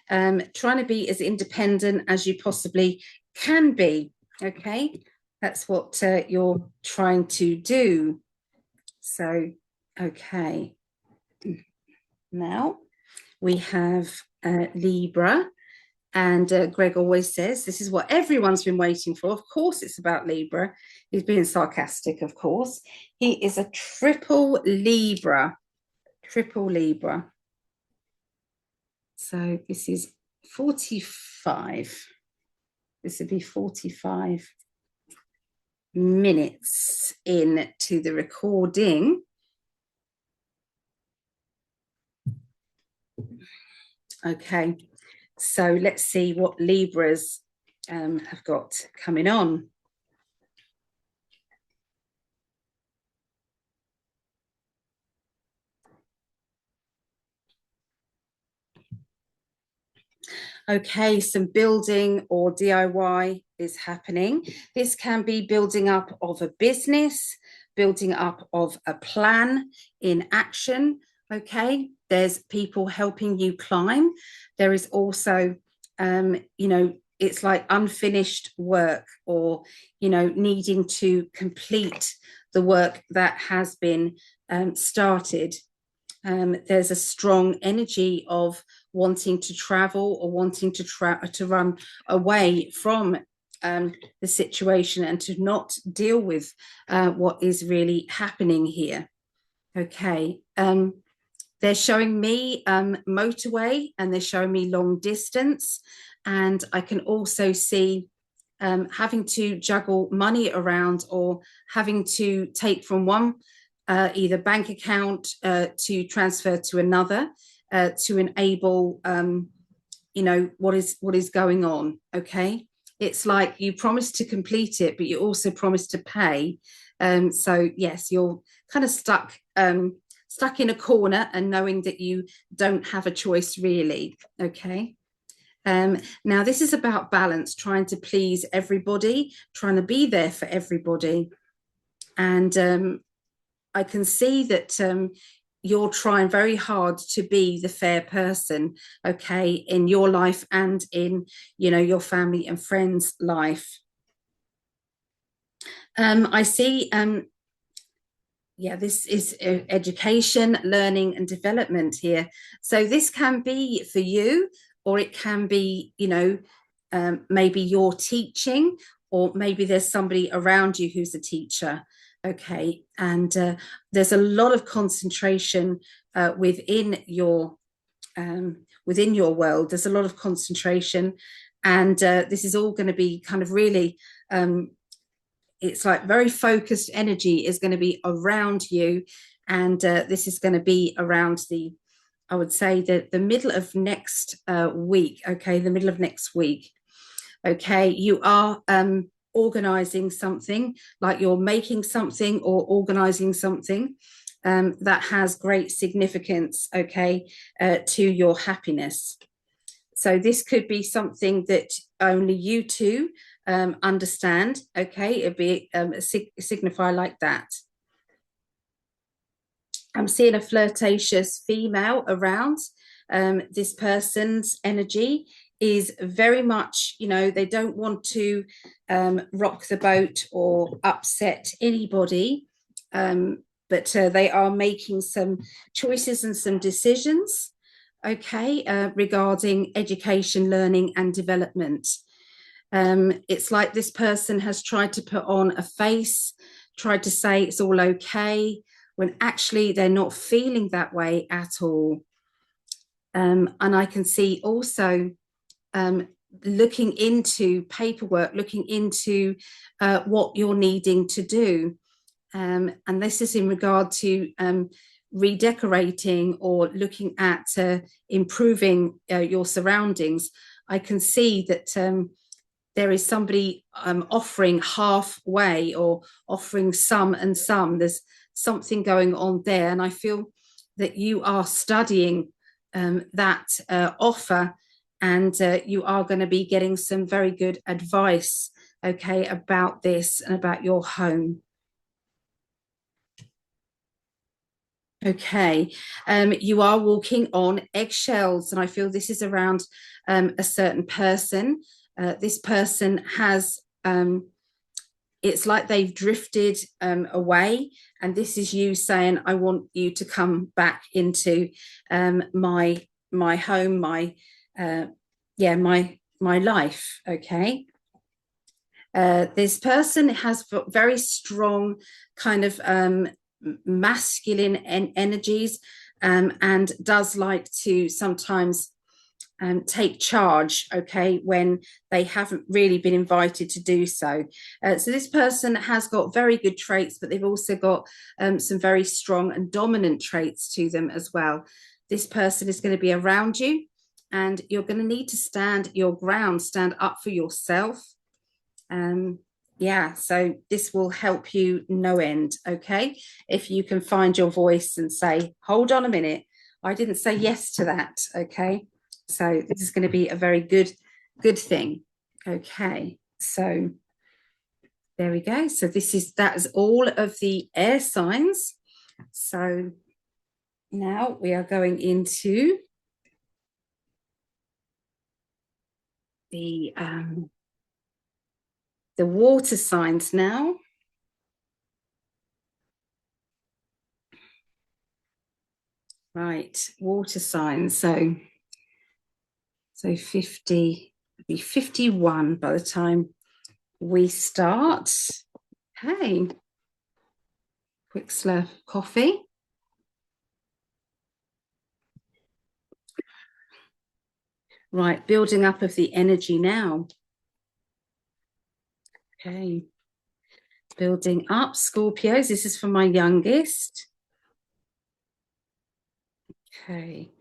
Trying to be as independent as you possibly can be. Okay, that's what you're trying to do. So, okay. Now we have Libra, and Greg always says this is what everyone's been waiting for. Of course it's about Libra. He's being sarcastic, of course. He is a triple Libra. Triple Libra. So this is 45. This would be 45 minutes into the recording. Okay, so let's see what Libras have got coming on. Okay, some building or DIY is happening. This can be building up of a business, building up of a plan in action. Okay, there's people helping you climb. There is also, you know, it's like unfinished work, or, you know, needing to complete the work that has been started. There's a strong energy of wanting to travel or wanting to run away from the situation and to not deal with what is really happening here. Okay. They're showing me motorway, and they're showing me long distance, and I can also see having to juggle money around, or having to take from one either bank account to transfer to another to enable you know, what is going on. Okay, it's like you promise to complete it, but you also promise to pay. So yes, you're kind of stuck in a corner and knowing that you don't have a choice really. Okay. Now this is about balance, trying to please everybody, trying to be there for everybody. And I can see that you're trying very hard to be the fair person, okay, in your life and in, you know, your family and friends' life. I see, yeah, this is education, learning and development here. So this can be for you, or it can be, you know, maybe you're teaching, or maybe there's somebody around you who's a teacher. Okay, and there's a lot of concentration within your world. There's a lot of concentration, and this is all going to be kind of really it's like very focused energy is going to be around you, and this is going to be around the, I would say, the middle of next week. Okay, the middle of next week. Okay, you are organizing something, like you're making something or organizing something that has great significance, okay, to your happiness. So this could be something that only you two understand. Okay, it'd be a signify like that. I'm seeing a flirtatious female around. This person's energy is very much, you know, they don't want to rock the boat or upset anybody, but they are making some choices and some decisions, okay, regarding education, learning and development. It's like this person has tried to put on a face, tried to say it's all okay, when actually they're not feeling that way at all. And I can see also looking into paperwork, looking into what you're needing to do. And this is in regard to redecorating or looking at improving your surroundings. I can see that there is somebody offering halfway or offering some and some. There's something going on there. And I feel that you are studying that offer, and you are going to be getting some very good advice, okay, about this and about your home. Okay, you are walking on eggshells, and I feel this is around a certain person. This person has it's like they've drifted away, and this is you saying, I want you to come back into my home, my my life. Okay. This person has very strong kind of masculine energies, and does like to sometimes take charge, okay, when they haven't really been invited to do so. So this person has got very good traits, but they've also got some very strong and dominant traits to them as well. This person is going to be around you, and you're going to need to stand your ground, stand up for yourself. Yeah, so this will help you no end, okay? If you can find your voice and say, hold on a minute, I didn't say yes to that, okay? So this is going to be a very good thing. Okay, so there we go. So that is all of the air signs. So now we are going into the water signs now. Right, water signs. So 50, be 51 by the time we start. Hey, quick slurp of coffee. Right, building up of the energy now. Okay, building up, Scorpios. This is for my youngest. Okay.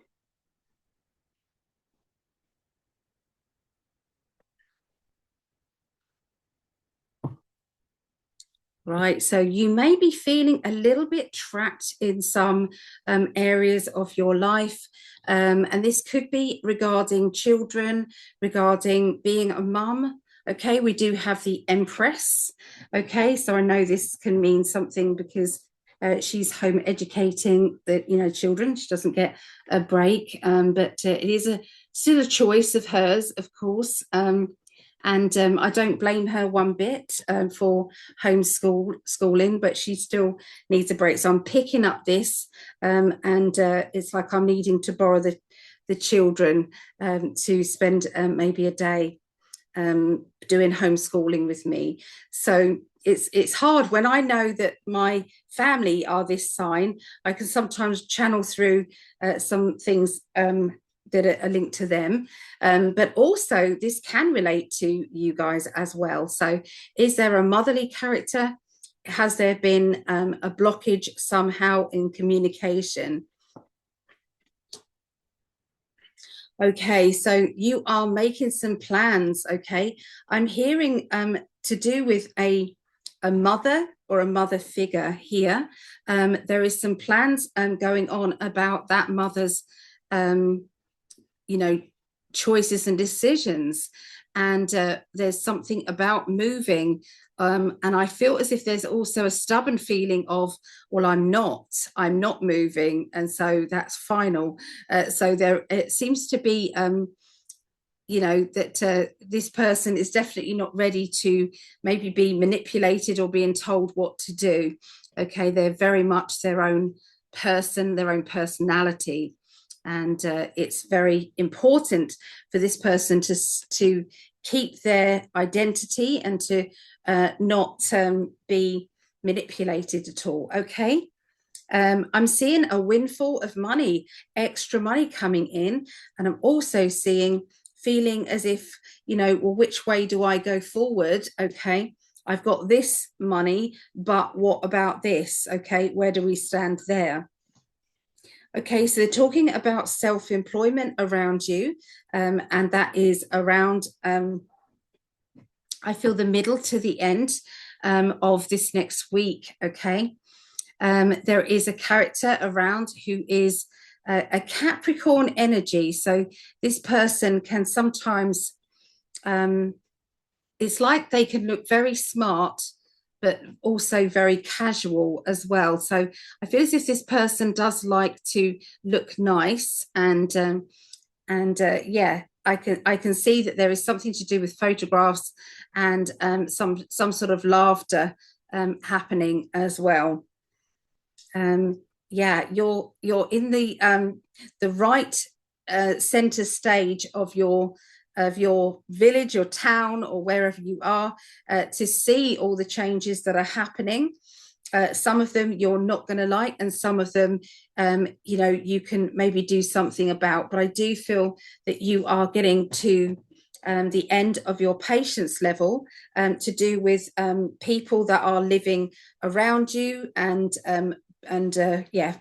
Right, so you may be feeling a little bit trapped in some areas of your life, and this could be regarding children, regarding being a mum. Okay, we do have the Empress. Okay, so I know this can mean something because she's home educating the children. She doesn't get a break, but it is still a choice of hers, of course. And I don't blame her one bit for homeschooling, but she still needs a break. So I'm picking up this, and it's like I'm needing to borrow the children to spend maybe a day doing homeschooling with me. So it's hard when I know that my family are this sign. I can sometimes channel through some things that are linked to them, but also this can relate to you guys as well. So is there a motherly character? Has there been a blockage somehow in communication? Okay, so you are making some plans. Okay, I'm hearing to do with a mother or a mother figure here. There is some plans going on about that mother's choices and decisions, and there's something about moving, and I feel as if there's also a stubborn feeling of, well, I'm not moving, and so that's final. So there it seems to be that this person is definitely not ready to maybe be manipulated or being told what to do. Okay, they're very much their own person, their own personality. And it's very important for this person to keep their identity and to not be manipulated at all. Okay. I'm seeing a windfall of money, extra money coming in. And I'm also feeling as if, well, which way do I go forward? Okay. I've got this money, but what about this? Okay. Where do we stand there? Okay, so they're talking about self-employment around you, and that is around, I feel, the middle to the end of this next week, okay? There is a character around who is a Capricorn energy, so this person can sometimes, it's like they can look very smart, but also very casual as well. So I feel as if this person does like to look nice, and yeah, I can see that there is something to do with photographs and some sort of laughter happening as well. Yeah, you're in the right center stage of your village or town or wherever you are to see all the changes that are happening. Some of them you're not going to like, and some of them, you know, you can maybe do something about. But I do feel that you are getting to the end of your patience level to do with people that are living around you, and yeah.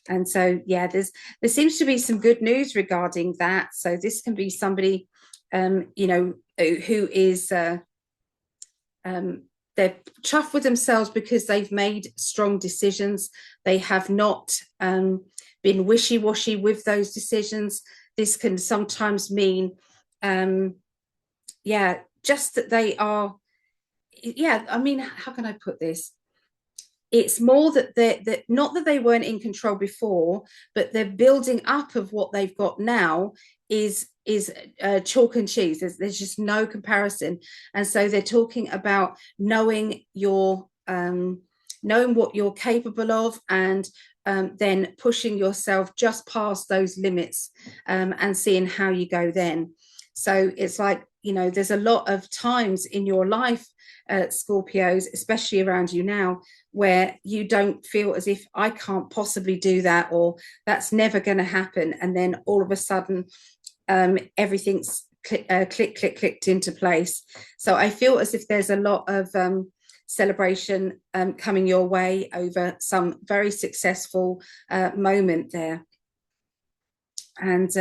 And so, yeah, there seems to be some good news regarding that. So this can be somebody, you know, who is they're chuffed with themselves because they've made strong decisions. They have not been wishy-washy with those decisions. This can sometimes mean, yeah, just that they are, yeah, I mean, how can I put this? It's more that they're not that they weren't in control before, but they're building up of what they've got now is chalk and cheese. There's just no comparison. And so they're talking about knowing your knowing what you're capable of, and then pushing yourself just past those limits, and seeing how you go then. So it's like, you know, there's a lot of times in your life, Scorpios, especially around you now, where you don't feel as if I can't possibly do that, or that's never going to happen. And then all of a sudden, everything's clicked into place. So I feel as if there's a lot of celebration coming your way over some very successful moment there. And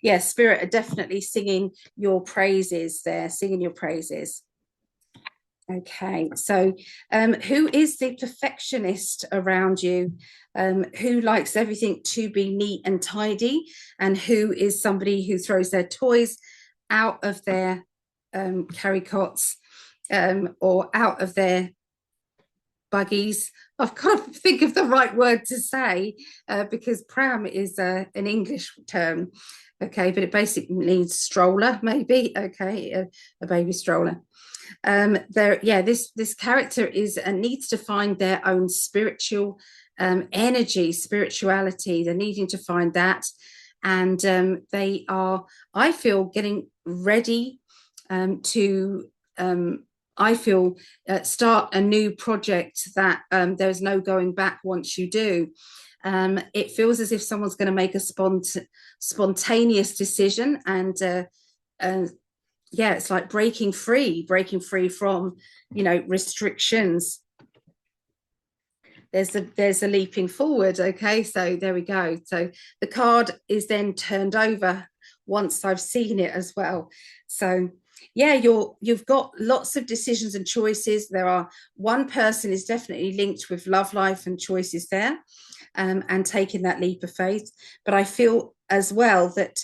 yeah, Spirit are definitely singing your praises there, singing your praises. Okay, so who is the perfectionist around you? Who likes everything to be neat and tidy? And who is somebody who throws their toys out of their carry cots or out of their buggies? I've got to think of the right word to say because pram is an English term. Okay, but it basically means stroller, maybe. Okay, a baby stroller. Yeah, this character is needs to find their own spiritual energy, spirituality. They're needing to find that, and they are, I feel, getting ready to I feel start a new project that there's no going back once you do. It feels as if someone's going to make a spontaneous decision, and yeah, it's like breaking free from, you know, restrictions. There's a leaping forward. Okay, so there we go. So the card is then turned over once I've seen it as well. So yeah, you've got lots of decisions and choices. There are, one person is definitely linked with love life and choices there, and taking that leap of faith. But I feel as well that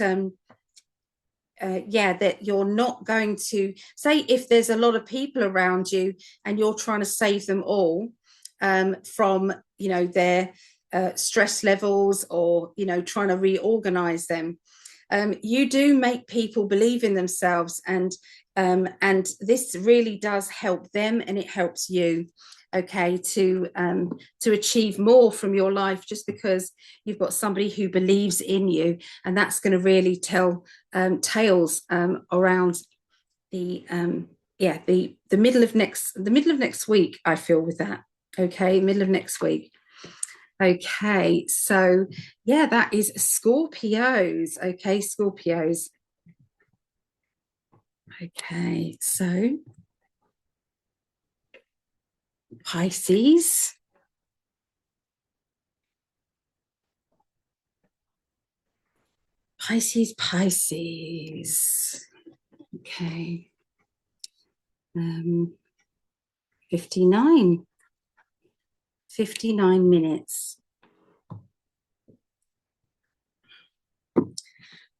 yeah, that you're not going to say, if there's a lot of people around you and you're trying to save them all from, you know, their stress levels, or, you know, trying to reorganize them. You do make people believe in themselves, and this really does help them, and it helps you, okay, to achieve more from your life, just because you've got somebody who believes in you. And that's going to really tell tales around the yeah, the middle of next week, I feel, with that. Okay, middle of next week. Okay, so yeah, that is Scorpios. Okay, Scorpios. Okay, so Pisces. Pisces. Okay. 59 minutes.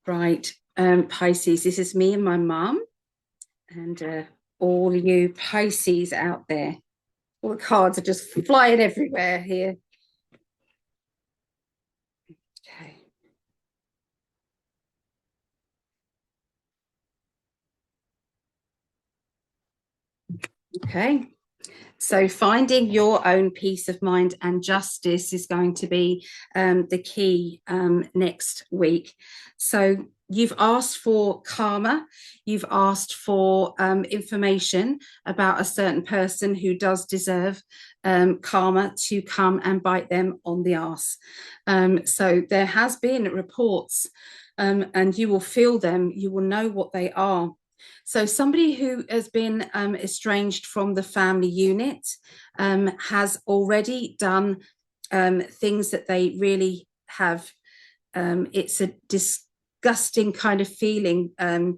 Right, Pisces, this is me and my mum, and all you Pisces out there. All the cards are just flying everywhere here. Okay. Okay. So finding your own peace of mind and justice is going to be the key next week. So you've asked for karma, you've asked for information about a certain person who does deserve karma to come and bite them on the arse. So there has been reports and you will feel them, you will know what they are. So somebody who has been estranged from the family unit has already done things that they really have. It's a disgusting kind of feeling to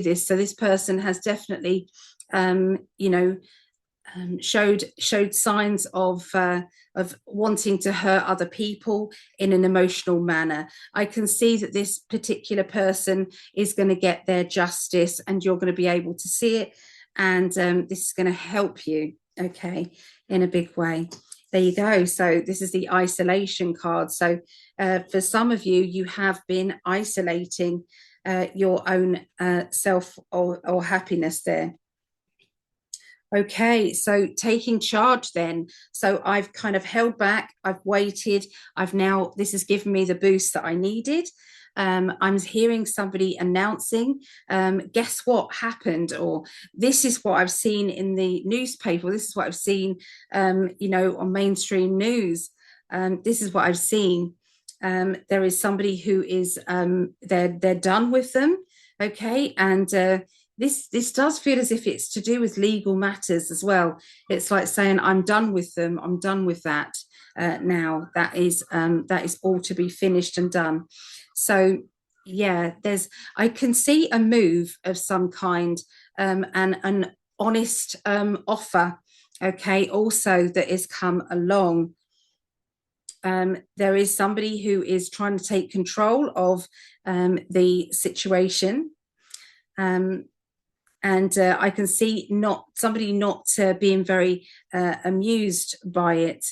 this. So this person has definitely, you know, showed signs of wanting to hurt other people in an emotional manner. I can see that this particular person is going to get their justice, and you're going to be able to see it, and this is going to help you, okay, in a big way. There you go. So this is the isolation card. So for some of you, you have been isolating your own self or happiness there. Okay, so taking charge then. So I've kind of held back, I've waited, this has given me the boost that I needed. I'm hearing somebody announcing, guess what happened? Or this is what I've seen in the newspaper. This is what I've seen, on mainstream news. This is what I've seen. There is somebody who is, they're done with them. Okay, and this does feel as if it's to do with legal matters as well. It's like saying, I'm done with them, I'm done with that now. That is all to be finished and done. So yeah, I can see a move of some kind, and an honest offer, okay, also that has come along. There is somebody who is trying to take control of the situation. And I can see somebody not being very amused by it.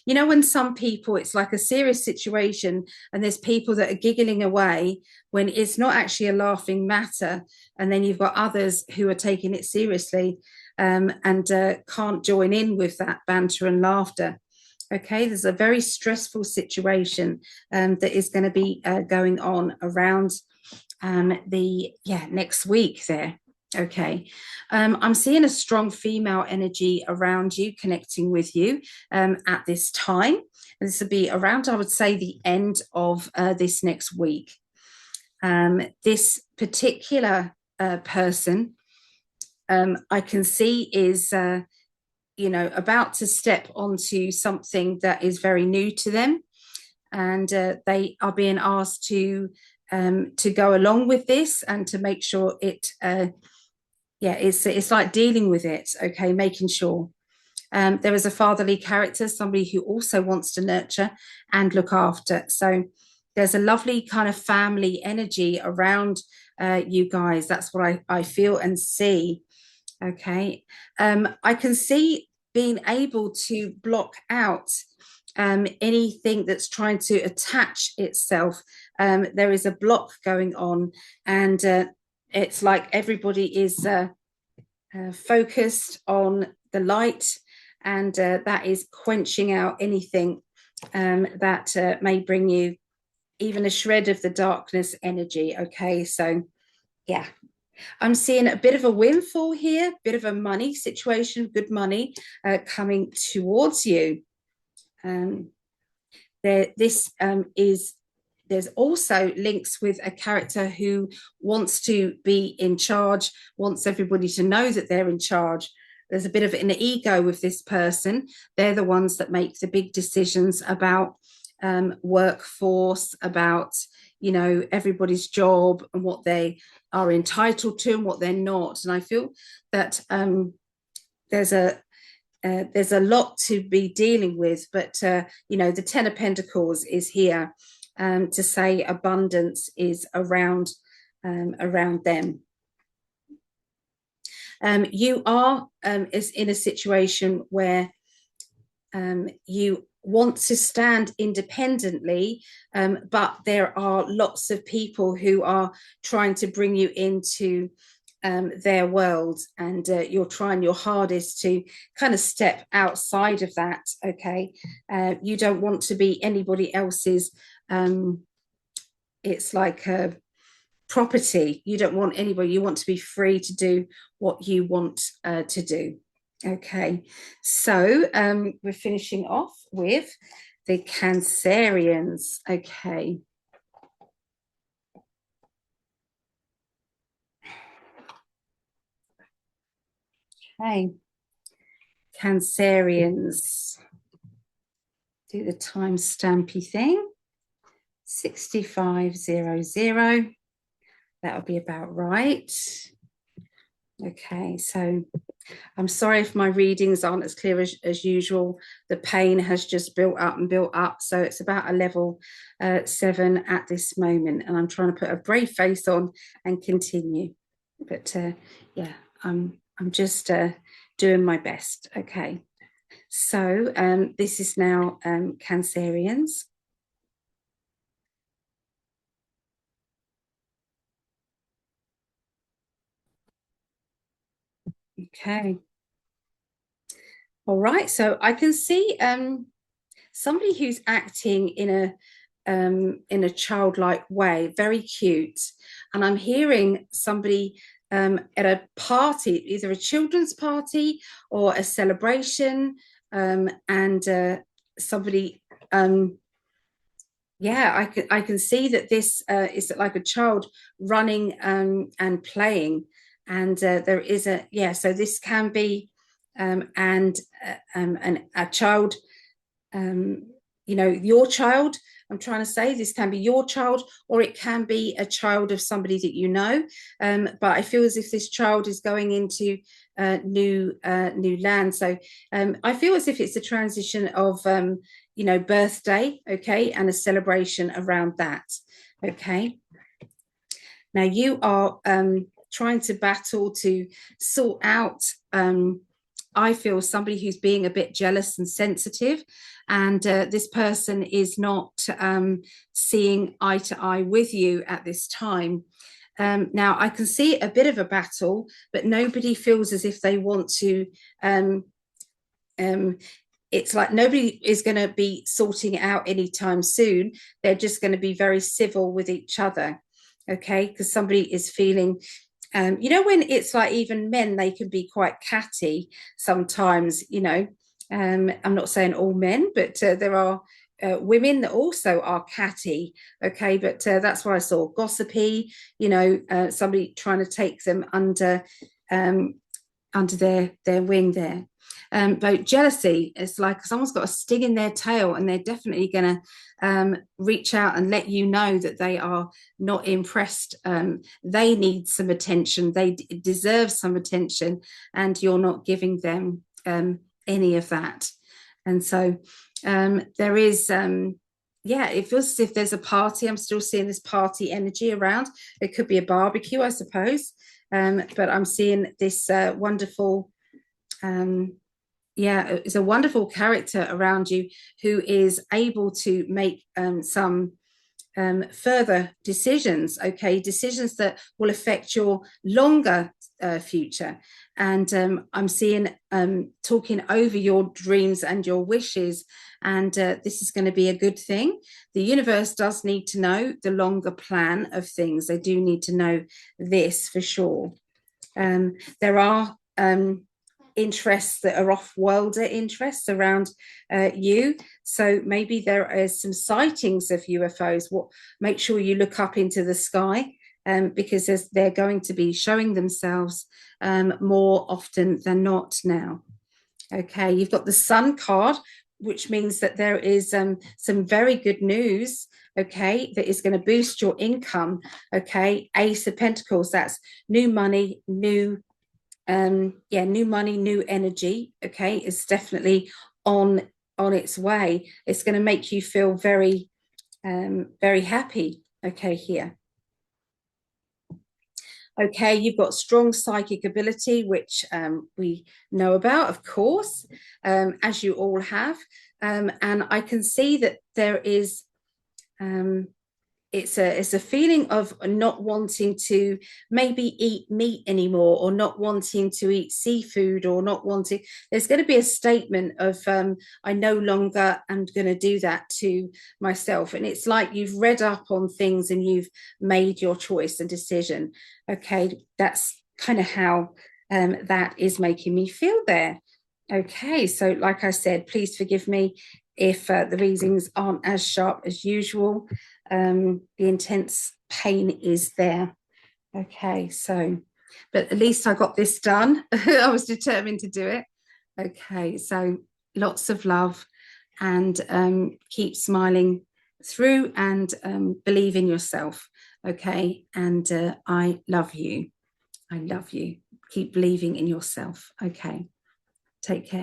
You know, when some people, it's like a serious situation and there's people that are giggling away when it's not actually a laughing matter. And then you've got others who are taking it seriously and can't join in with that banter and laughter. Okay, there's a very stressful situation that is going to be going on around next week there. Okay, I'm seeing a strong female energy around you, connecting with you at this time. And this will be around, I would say, the end of this next week. This particular person, I can see is, about to step onto something that is very new to them. And they are being asked to go along with this and to make sure it it's like dealing with it, okay, making sure. There is a fatherly character, somebody who also wants to nurture and look after. So there's a lovely kind of family energy around you guys. That's what I feel and see. Okay. I can see being able to block out anything that's trying to attach itself. There is a block going on, and it's like everybody is focused on the light, and that is quenching out anything that may bring you even a shred of the darkness energy. Okay, so yeah, I'm seeing a bit of a windfall here, bit of a money situation, good money coming towards you. There's also links with a character who wants to be in charge, wants everybody to know that they're in charge. There's a bit of an ego with this person. They're the ones that make the big decisions about workforce, about, everybody's job and what they are entitled to and what they're not. And I feel that there's a lot to be dealing with, but the Ten of Pentacles is here to say abundance is around them. You are is in a situation where you want to stand independently, but there are lots of people who are trying to bring you into their world, and you're trying your hardest to kind of step outside of that. Okay, you don't want to be anybody else's, it's like a property. You don't want anybody, you want to be free to do what you want to do. Okay, so we're finishing off with the Cancerians. Okay. Okay, Cancerians. Do the time stampy thing. 6500. That'll be about right. Okay, so I'm sorry if my readings aren't as clear as usual. The pain has just built up and built up. So it's about a level 7 at this moment. And I'm trying to put a brave face on and continue. But yeah, I'm just doing my best. Okay. So this is now Cancerians. Okay. All right. So I can see somebody who's acting in a childlike way, very cute. And I'm hearing somebody at a party, either a children's party or a celebration, and somebody, yeah, I can see that this is like a child running and playing, and there is so this can be and a child, you know, your child. I'm trying to say this can be your child, or it can be a child of somebody that you know. But I feel as if this child is going into new land. So I feel as if it's a transition of you know, birthday, okay, and a celebration around that. Okay. Now you are trying to battle to sort out. I feel somebody who's being a bit jealous and sensitive, and this person is not seeing eye to eye with you at this time. Now I can see a bit of a battle, but nobody feels as if they want to. It's like nobody is going to be sorting it out anytime soon. They're just going to be very civil with each other, okay? Because somebody is feeling, you know, when it's like even men, they can be quite catty sometimes, you know. I'm not saying all men, but there are women that also are catty, okay? But that's why I saw gossipy, you know, somebody trying to take them under their wing there. But jealousy is like someone's got a sting in their tail, and they're definitely going to reach out and let you know that they are not impressed. They need some attention. They deserve some attention, and you're not giving them any of that. And so there is, yeah, it feels as if there's a party. I'm still seeing this party energy around. It could be a barbecue, I suppose. But I'm seeing this wonderful, yeah, it's a wonderful character around you who is able to make some further decisions, okay, decisions that will affect your longer future. And I'm seeing talking over your dreams and your wishes, and this is going to be a good thing. The universe does need to know the longer plan of things. They do need to know this for sure. There are interests that are off-worlder interests around you. So maybe there is some sightings of UFOs. Make sure you look up into the sky, because they're going to be showing themselves more often than not now. Okay, you've got the Sun card, which means that there is some very good news, okay, that is going to boost your income. Okay, Ace of Pentacles, that's new money, new money, new energy. Okay, it's definitely on its way. It's going to make you feel very very happy. Okay, here. Okay, you've got strong psychic ability, which we know about, of course, as you all have. And I can see that there is it's a feeling of not wanting to maybe eat meat anymore, or not wanting to eat seafood, or not wanting. There's going to be a statement of I no longer am going to do that to myself. And it's like you've read up on things and you've made your choice and decision. Okay, that's kind of how that is making me feel there. Okay, so like I said, please forgive me if the readings aren't as sharp as usual. The intense pain is there. Okay, so, but at least I got this done. I was determined to do it. Okay, so lots of love, and keep smiling through, and believe in yourself. Okay, and I love you. I love you. Keep believing in yourself. Okay, take care.